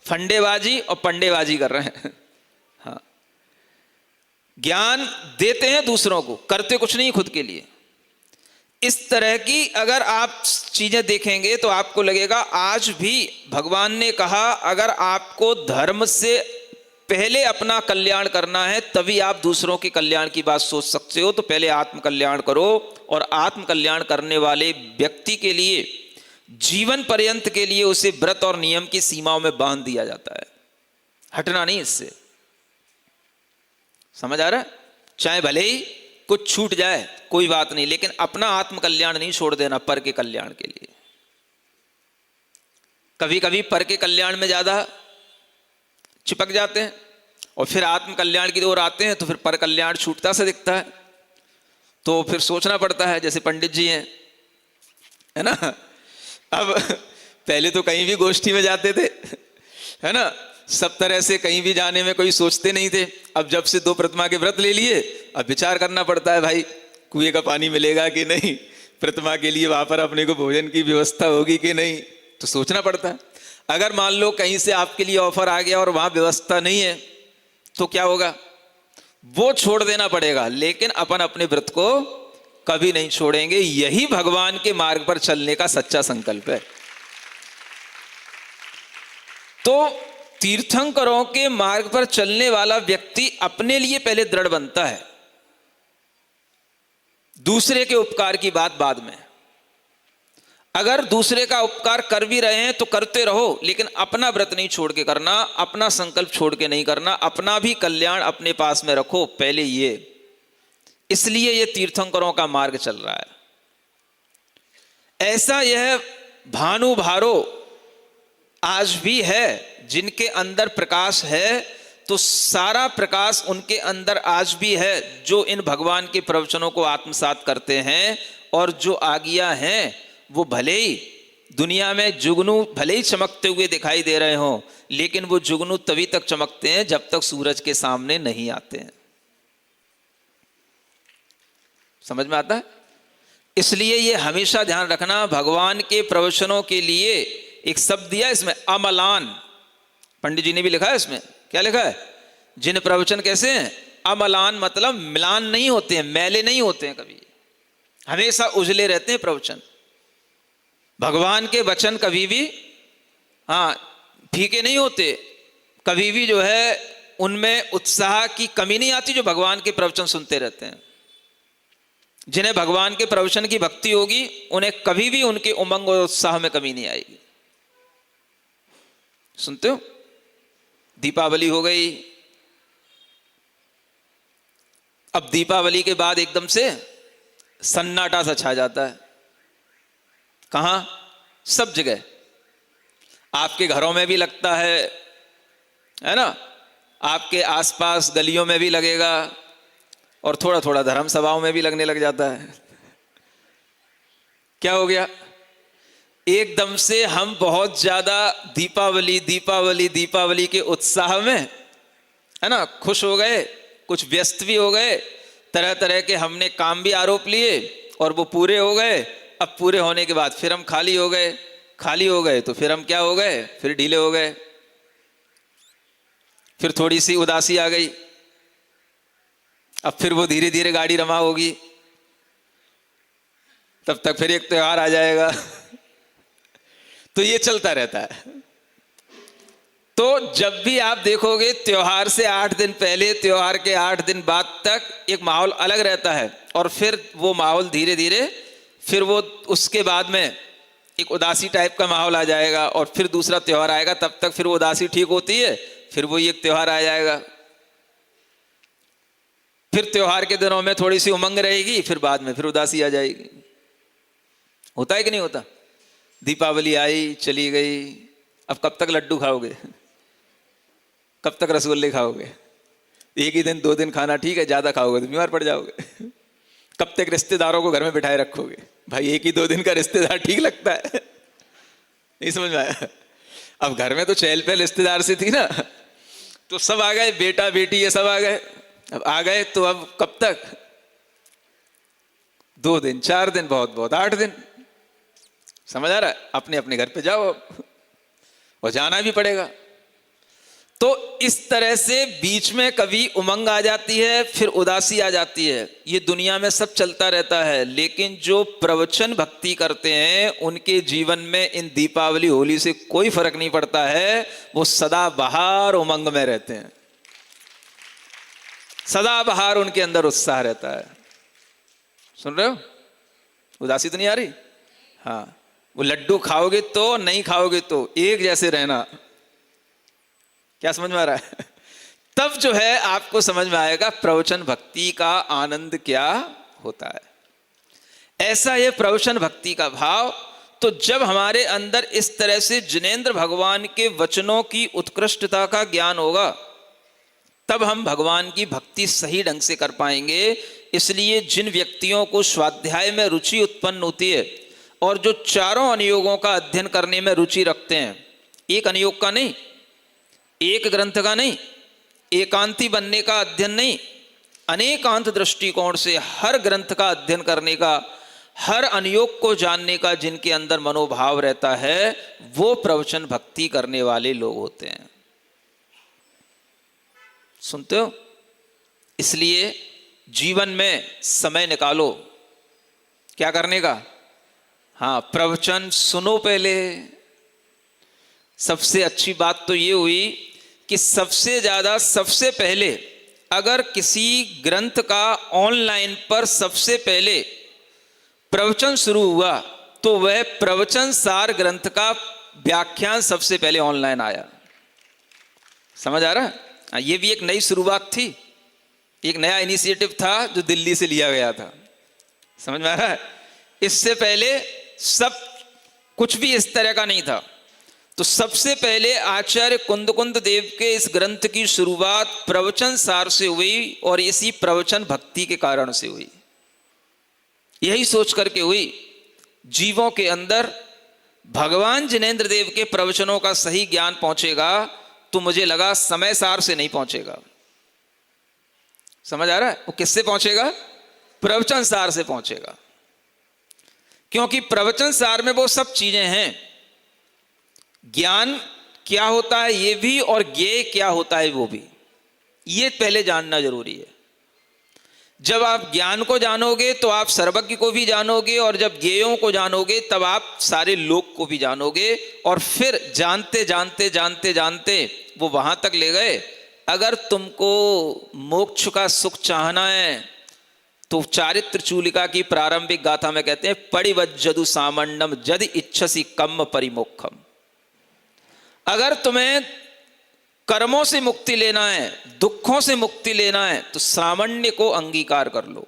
फंडेबाजी और पंडेबाजी कर रहे हैं। हाँ, ज्ञान देते हैं दूसरों को, करते कुछ नहीं खुद के लिए। इस तरह की अगर आप चीजें देखेंगे तो आपको लगेगा आज भी भगवान ने कहा अगर आपको धर्म से पहले अपना कल्याण करना है तभी आप दूसरों के कल्याण की बात सोच सकते हो, तो पहले आत्म कल्याण करो। और आत्म कल्याण करने वाले व्यक्ति के लिए जीवन पर्यंत के लिए उसे व्रत और नियम की सीमाओं में बांध दिया जाता है, हटना नहीं इससे। समझ आ रहा है? चाहे भले ही कुछ छूट जाए कोई बात नहीं, लेकिन अपना आत्म कल्याण नहीं छोड़ देना पर के कल्याण के लिए। कभी कभी पर के कल्याण में ज्यादा चिपक जाते हैं और फिर आत्म कल्याण की ओर आते हैं तो फिर पर कल्याण छूटता सा दिखता है, तो फिर सोचना पड़ता है। जैसे पंडित जी हैं, है ना, अब पहले तो कहीं भी गोष्ठी में जाते थे, है ना, सब तरह से कहीं भी जाने में कोई सोचते नहीं थे। अब जब से 2 प्रतिमा के व्रत ले लिए अब विचार करना पड़ता है भाई कुएं का पानी मिलेगा कि नहीं, प्रतिमा के लिए वहां पर अपने को भोजन की व्यवस्था होगी कि नहीं, तो सोचना पड़ता है। अगर मान लो कहीं से आपके लिए ऑफर आ गया और वहां व्यवस्था नहीं है तो क्या होगा, वो छोड़ देना पड़ेगा, लेकिन अपन अपने व्रत को कभी नहीं छोड़ेंगे। यही भगवान के मार्ग पर चलने का सच्चा संकल्प है। तो तीर्थंकरों के मार्ग पर चलने वाला व्यक्ति अपने लिए पहले दृढ़ बनता है, दूसरे के उपकार की बात बाद में। अगर दूसरे का उपकार कर भी रहे हैं तो करते रहो, लेकिन अपना व्रत नहीं छोड़ के करना, अपना संकल्प छोड़ के नहीं करना, अपना भी कल्याण अपने पास में रखो पहले ये। इसलिए ये तीर्थंकरों का मार्ग चल रहा है। ऐसा यह भानु भारो आज भी है, जिनके अंदर प्रकाश है तो सारा प्रकाश उनके अंदर आज भी है, जो इन भगवान के प्रवचनों को आत्मसात करते हैं। और जो आज्ञा हैं वो भले ही दुनिया में जुगनू भले ही चमकते हुए दिखाई दे रहे हों, लेकिन वो जुगनू तभी तक चमकते हैं जब तक सूरज के सामने नहीं आते हैं। समझ में आता है? इसलिए ये हमेशा ध्यान रखना, भगवान के प्रवचनों के लिए एक शब्द दिया इसमें, अमलान। पंडित जी ने भी लिखा है इसमें, क्या लिखा है? जिन प्रवचन कैसे हैं? अमलान, मतलब मिलान नहीं होते हैं, मैले नहीं होते हैं, कभी हमेशा उजले रहते हैं प्रवचन। भगवान के वचन कभी भी फीके नहीं होते, कभी भी जो है उनमें उत्साह की कमी नहीं आती जो भगवान के प्रवचन सुनते रहते हैं। जिन्हें भगवान के प्रवचन की भक्ति होगी उन्हें कभी भी उनके उमंग और उत्साह में कमी नहीं आएगी। सुनते हो, दीपावली हो गई, अब दीपावली के बाद एकदम से सन्नाटा सा छा जाता है। कहां? सब जगह। आपके घरों में भी लगता है ना, आपके आसपास गलियों में भी लगेगा, और थोड़ा थोड़ा धर्म सभाओं में भी लगने लग जाता है। क्या हो गया? एकदम से हम बहुत ज्यादा दीपावली दीपावली दीपावली के उत्साह में, है ना, खुश हो गए, कुछ व्यस्त भी हो गए, तरह तरह के हमने काम भी आरोप लिए और वो पूरे हो गए। अब पूरे होने के बाद फिर हम खाली हो गए, खाली हो गए तो फिर हम क्या हो गए, फिर ढीले हो गए, फिर थोड़ी सी उदासी आ गई, अब फिर वो धीरे धीरे गाड़ी रमा होगी, तब तक फिर एक त्योहार आ जाएगा। तो ये चलता रहता है। तो जब भी आप देखोगे त्योहार से 8 दिन पहले, त्योहार के 8 दिन बाद तक एक माहौल अलग रहता है, और फिर वो माहौल धीरे धीरे फिर वो उसके बाद में एक उदासी टाइप का माहौल आ जाएगा, और फिर दूसरा त्योहार आएगा, तब तक फिर वो उदासी ठीक होती है, फिर वो एक त्योहार आ जाएगा, फिर त्योहार के दिनों में थोड़ी सी उमंग रहेगी, फिर बाद में फिर उदासी आ जाएगी। होता है कि नहीं होता? दीपावली आई चली गई, अब कब तक लड्डू खाओगे, कब तक रसगुल्ले खाओगे? एक ही दिन 2 दिन खाना ठीक है, ज्यादा खाओगे तो बीमार पड़ जाओगे। कब तक रिश्तेदारों को घर में बिठाए रखोगे? भाई एक ही 2 दिन का रिश्तेदार ठीक लगता है? नहीं समझ में आया? अब घर में तो चहल पहल रिश्तेदार से थी ना, तो सब आ गए, बेटा बेटी ये सब आ गए। अब आ गए तो अब कब तक? 2 दिन 4 दिन, बहुत बहुत 8 दिन। समझ आ रहा है? अपने अपने घर पे जाओ, और जाना भी पड़ेगा। तो इस तरह से बीच में कभी उमंग आ जाती है, फिर उदासी आ जाती है, ये दुनिया में सब चलता रहता है। लेकिन जो प्रवचन भक्ति करते हैं उनके जीवन में इन दीपावली होली से कोई फर्क नहीं पड़ता है, वो सदा बहार उमंग में रहते हैं, सदा बहार उनके अंदर उत्साह रहता है। सुन रहे हो? उदासी तो नहीं आ रही? हाँ, वो लड्डू खाओगे तो नहीं खाओगे तो एक जैसे रहना। क्या समझ में आ रहा है? तब जो है आपको समझ में आएगा प्रवचन भक्ति का आनंद क्या होता है। ऐसा ये प्रवचन भक्ति का भाव, तो जब हमारे अंदर इस तरह से जिनेंद्र भगवान के वचनों की उत्कृष्टता का ज्ञान होगा, तब हम भगवान की भक्ति सही ढंग से कर पाएंगे। इसलिए जिन व्यक्तियों को स्वाध्याय में रुचि उत्पन्न होती है और जो चारों अनुयोगों का अध्ययन करने में रुचि रखते हैं, एक अनुयोग का नहीं, एक ग्रंथ का नहीं, एकांती बनने का अध्ययन नहीं, अनेकांत दृष्टिकोण से हर ग्रंथ का अध्ययन करने का, हर अनुयोग को जानने का जिनके अंदर मनोभाव रहता है, वो प्रवचन भक्ति करने वाले लोग होते हैं। सुनते हो? इसलिए जीवन में समय निकालो, क्या करने का? हाँ, प्रवचन सुनो पहले। सबसे अच्छी बात तो ये हुई कि सबसे ज्यादा, सबसे पहले अगर किसी ग्रंथ का ऑनलाइन पर सबसे पहले प्रवचन शुरू हुआ तो वह प्रवचन सार ग्रंथ का व्याख्यान सबसे पहले ऑनलाइन आया। समझ आ रहा है? ये भी एक नई शुरुआत थी, एक नया इनिशिएटिव था जो दिल्ली से लिया गया था। समझ में आ रहा है? इससे पहले सब कुछ भी इस तरह का नहीं था। तो सबसे पहले आचार्य कुंद देव के इस ग्रंथ की शुरुआत प्रवचन सार से हुई और इसी प्रवचन भक्ति के कारण से हुई। यही सोच करके हुई जीवों के अंदर भगवान जिनेंद्र देव के प्रवचनों का सही ज्ञान पहुंचेगा, तो मुझे लगा समय सार से नहीं पहुंचेगा। समझ आ रहा है? वो किससे पहुंचेगा? प्रवचन सार से पहुंचेगा, क्योंकि प्रवचन सार में वो सब चीजें हैं। ज्ञान क्या होता है ये भी, और ज्ञेय क्या होता है वो भी, ये पहले जानना जरूरी है। जब आप ज्ञान को जानोगे तो आप सर्वज्ञ को भी जानोगे, और जब ज्ञेयों को जानोगे तब आप सारे लोक को भी जानोगे। और फिर जानते जानते जानते जानते वो वहां तक ले गए, अगर तुमको मोक्ष का सुख चाहना है तो चारित्र चूलिका की प्रारंभिक गाथा में कहते हैं, पड़िवज्जदु सामंडम जदि इच्छसि कम्म परिमोक्षम। अगर तुम्हें कर्मों से मुक्ति लेना है, दुखों से मुक्ति लेना है, तो सामान्य को अंगीकार कर लो।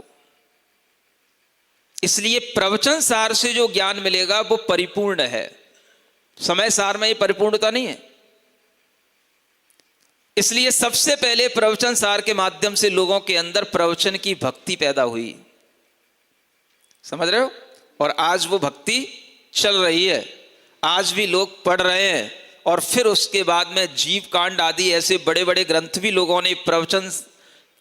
इसलिए प्रवचन सार से जो ज्ञान मिलेगा वो परिपूर्ण है, समय सार में ये परिपूर्णता नहीं है। इसलिए सबसे पहले प्रवचन सार के माध्यम से लोगों के अंदर प्रवचन की भक्ति पैदा हुई। समझ रहे हो? और आज वो भक्ति चल रही है, आज भी लोग पढ़ रहे हैं। और फिर उसके बाद में जीव कांड आदि ऐसे बड़े बड़े ग्रंथ भी लोगों ने प्रवचन,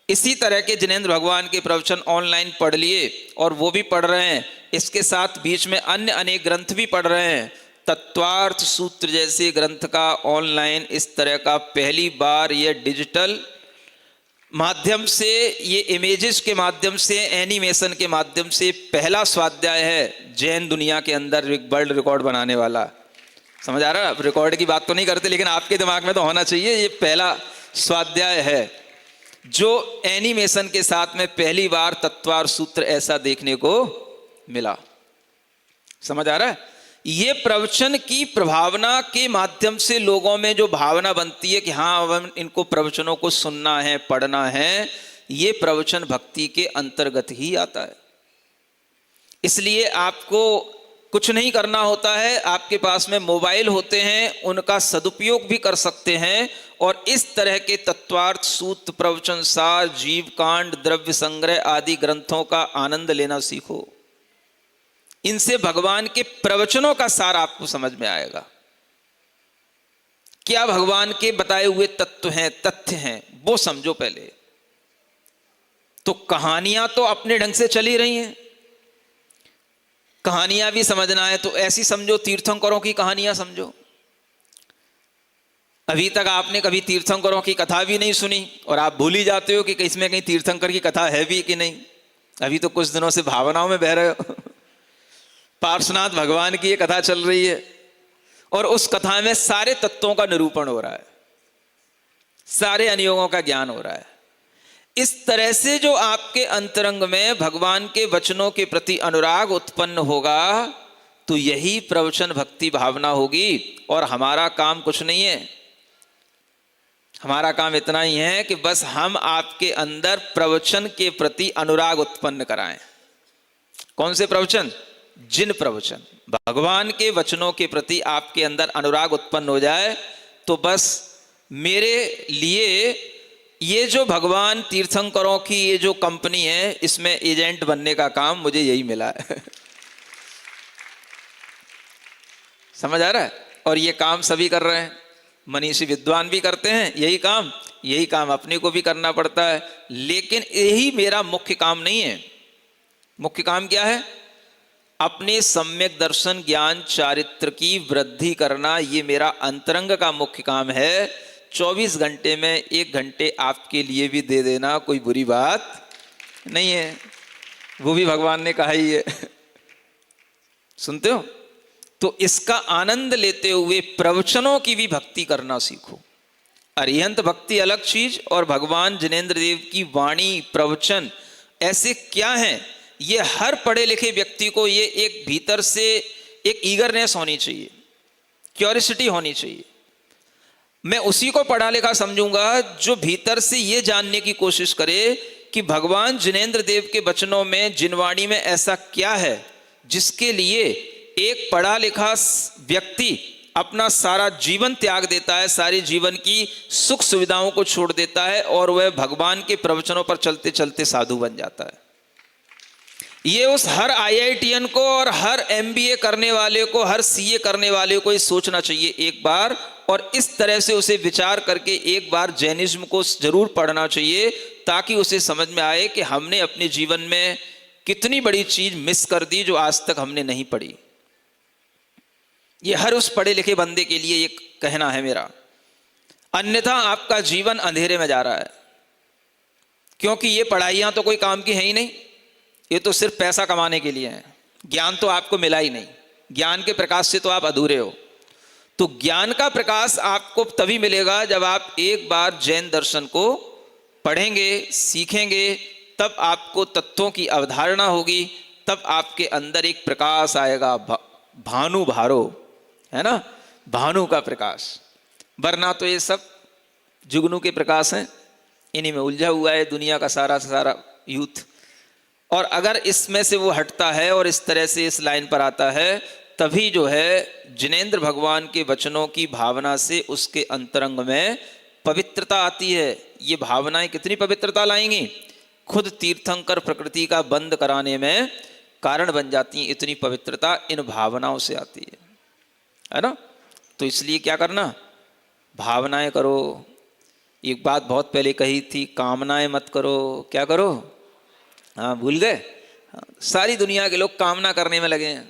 इसी तरह के जिनेंद्र भगवान के प्रवचन ऑनलाइन पढ़ लिए और वो भी पढ़ रहे हैं। इसके साथ बीच में अन्य अनेक ग्रंथ भी पढ़ रहे हैं। तत्वार्थ सूत्र जैसे ग्रंथ का ऑनलाइन इस तरह का पहली बार ये डिजिटल माध्यम से, ये इमेजेस के माध्यम से, एनिमेशन के माध्यम से पहला स्वाध्याय है जैन दुनिया के अंदर एक वर्ल्ड रिकॉर्ड बनाने वाला। समझ आ रहा है? रिकॉर्ड की बात तो नहीं करते, लेकिन आपके दिमाग में तो होना चाहिए, ये पहला स्वाध्याय है जो एनिमेशन के साथ में पहली बार तत्वार सूत्र ऐसा देखने को मिला। समझ आ रहा है? ये प्रवचन की प्रभावना के माध्यम से लोगों में जो भावना बनती है कि हाँ हम इनको प्रवचनों को सुनना है, पढ़ना है, ये प्रवचन भक्ति के अंतर्गत ही आता है। इसलिए आपको कुछ नहीं करना होता है, आपके पास में मोबाइल होते हैं, उनका सदुपयोग भी कर सकते हैं और इस तरह के तत्वार्थ सूत्र, प्रवचन सार, जीव कांड, द्रव्य संग्रह आदि ग्रंथों का आनंद लेना सीखो। इनसे भगवान के प्रवचनों का सार आपको समझ में आएगा। क्या भगवान के बताए हुए तत्व हैं, तथ्य हैं, वो समझो पहले। तो कहानियां तो अपने ढंग से चली रही हैं, कहानियां भी समझना है तो ऐसी समझो, तीर्थंकरों की कहानियां समझो। अभी तक आपने कभी तीर्थंकरों की कथा भी नहीं सुनी और आप भूल ही जाते हो कि इसमें कहीं तीर्थंकर की कथा है भी कि नहीं। अभी तो कुछ दिनों से भावनाओं में बह रहे हो। पार्श्वनाथ भगवान की ये कथा चल रही है और उस कथा में सारे तत्वों का निरूपण हो रहा है, सारे अनुयोगों का ज्ञान हो रहा है। इस तरह से जो आपके अंतरंग में भगवान के वचनों के प्रति अनुराग उत्पन्न होगा तो यही प्रवचन भक्ति भावना होगी। और हमारा काम कुछ नहीं है, हमारा काम इतना ही है कि बस हम आपके अंदर प्रवचन के प्रति अनुराग उत्पन्न कराएं। कौन से प्रवचन? जिन प्रवचन भगवान के वचनों के प्रति आपके अंदर अनुराग उत्पन्न हो जाए तो बस मेरे लिए ये जो भगवान तीर्थंकरों की ये जो कंपनी है, इसमें एजेंट बनने का काम मुझे यही मिला है। समझ आ रहा है? और ये काम सभी कर रहे हैं। मनीषी विद्वान भी करते हैं यही काम अपने को भी करना पड़ता है, लेकिन यही मेरा मुख्य काम नहीं है। मुख्य काम क्या है? अपने सम्यक दर्शन ज्ञान चारित्र की वृद्धि करना, ये मेरा अंतरंग का मुख्य काम है। 24 घंटे में 1 घंटे आपके लिए भी दे देना कोई बुरी बात नहीं है, वो भी भगवान ने कहा ही है। सुनते हो? तो इसका आनंद लेते हुए प्रवचनों की भी भक्ति करना सीखो। अरिहंत भक्ति अलग चीज और भगवान जिनेंद्र देव की वाणी प्रवचन ऐसे क्या हैं, ये हर पढ़े लिखे व्यक्ति को ये एक भीतर से एक ईगरनेस होनी चाहिए, क्यूरियोसिटी होनी चाहिए। मैं उसी को पढ़ा लिखा समझूंगा जो भीतर से ये जानने की कोशिश करे कि भगवान जिनेंद्र देव के वचनों में, जिनवाणी में ऐसा क्या है जिसके लिए एक पढ़ा लिखा व्यक्ति अपना सारा जीवन त्याग देता है, सारी जीवन की सुख सुविधाओं को छोड़ देता है और वह भगवान के प्रवचनों पर चलते चलते साधु बन जाता है। ये उस हर IITian को और हर MBA करने वाले को, हर CA करने वाले को ये सोचना चाहिए एक बार, और इस तरह से उसे विचार करके एक बार जैनिज्म को जरूर पढ़ना चाहिए, ताकि उसे समझ में आए कि हमने अपने जीवन में कितनी बड़ी चीज मिस कर दी जो आज तक हमने नहीं पढ़ी। ये हर उस पढ़े लिखे बंदे के लिए एक कहना है मेरा, अन्यथा आपका जीवन अंधेरे में जा रहा है। क्योंकि ये पढ़ाइयाँ तो कोई काम की है ही नहीं, ये तो सिर्फ पैसा कमाने के लिए है। ज्ञान तो आपको मिला ही नहीं, ज्ञान के प्रकाश से तो आप अधूरे हो। तो ज्ञान का प्रकाश आपको तभी मिलेगा जब आप एक बार जैन दर्शन को पढ़ेंगे, सीखेंगे, तब आपको तत्वों की अवधारणा होगी, तब आपके अंदर एक प्रकाश आएगा, भानु भारो, है ना, भानु का प्रकाश। वरना तो ये सब जुगनू के प्रकाश हैं, इन्हीं में उलझा हुआ है दुनिया का सारा यूथ। और अगर इसमें से वो हटता है और इस तरह से इस लाइन पर आता है, तभी जो है जिनेंद्र भगवान के वचनों की भावना से उसके अंतरंग में पवित्रता आती है। ये भावनाएं कितनी पवित्रता लाएंगी, खुद तीर्थंकर प्रकृति का बंद कराने में कारण बन जाती हैं। इतनी पवित्रता इन भावनाओं से आती है ना। तो इसलिए क्या करना, भावनाएं करो। एक बात बहुत पहले कही थी, कामनाएं मत करो। क्या करो? हाँ, भूल गए? सारी दुनिया के लोग कामना करने में लगे हैं।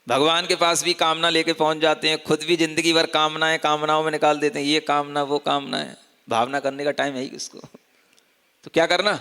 भगवान के पास भी कामना लेके पहुंच जाते हैं, खुद भी जिंदगी भर कामनाओं में निकाल देते हैं। ये कामना वो कामना है, भावना करने का टाइम है ही किसको। तो क्या करना,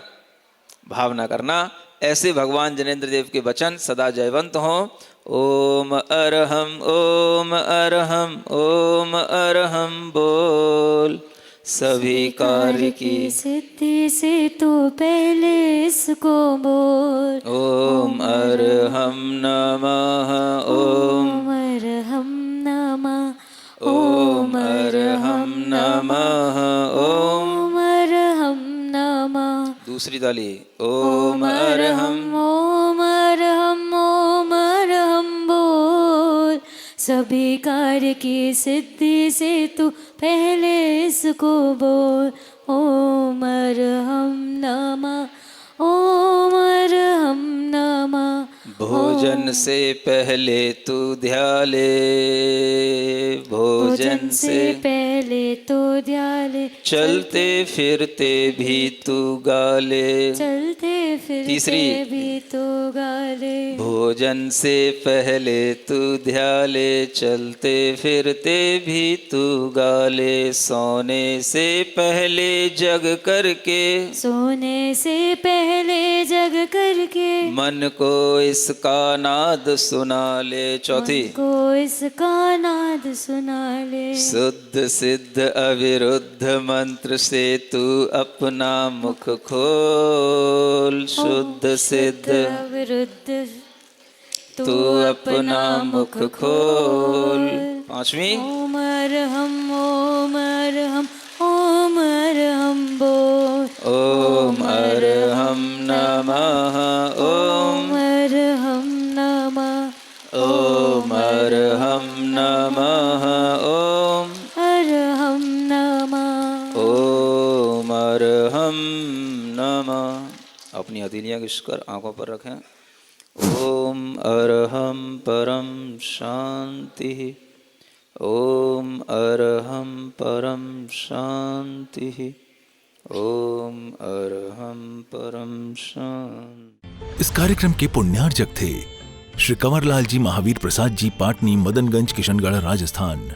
भावना करना। ऐसे भगवान जिनेंद्र देव के वचन सदा जयवंत हों। ओम अरहम ओम अरहम ओम अरहम बोल। सभी कार्य की सिद्धि से तो पहले इसको बोल। ओम अरहम नमः ओम अरहम नमः ओम अरहम नमः ओम अरहम नमः। दूसरी ताली, ओम अरहम ओम अरहम ओम अरहम बोल। सभी कार्य की सिद्धि से तू पहले इसको बोल। ओम अरहम नमः ओम अरहम नमः। भोजन से पहले तू ध्याले, भोजन से पहले तो ध्याले। चलते फिरते भी तू गाले। चलते फिरते तीसरी, भी तो गाले। भोजन से पहले तू ध्याले, चलते फिरते भी तू गाले। सोने से पहले जग करके, सोने से पहले जग करके। मन को इसका नाद सुना ले। चौथी, मन को इसका नाद सुना ले। शुद्ध सिद्ध अविरुद्ध मंत्र से तू अपना मुख खोल। शुद्ध सिद्ध अविरुद्ध तू अपना मुख खोल। पांचवी, ओम अरहम ओम अरहम ओम अरहम बोल। ओम अरहम नमः ओम अरहम नमः ओम अरहम नमः ओम अरहम नमः ओम अरहम नमः। अपनी हथेलियां घिसकर आंखों पर रखें। ओम अरहम परम शांति। ओम अरहं परम शांति। ओम अरहं परम शांति। इस कार्यक्रम के पुण्यार्जक थे श्री कंवरलाल जी महावीर प्रसाद जी, पाटनी, मदनगंज, किशनगढ़, राजस्थान।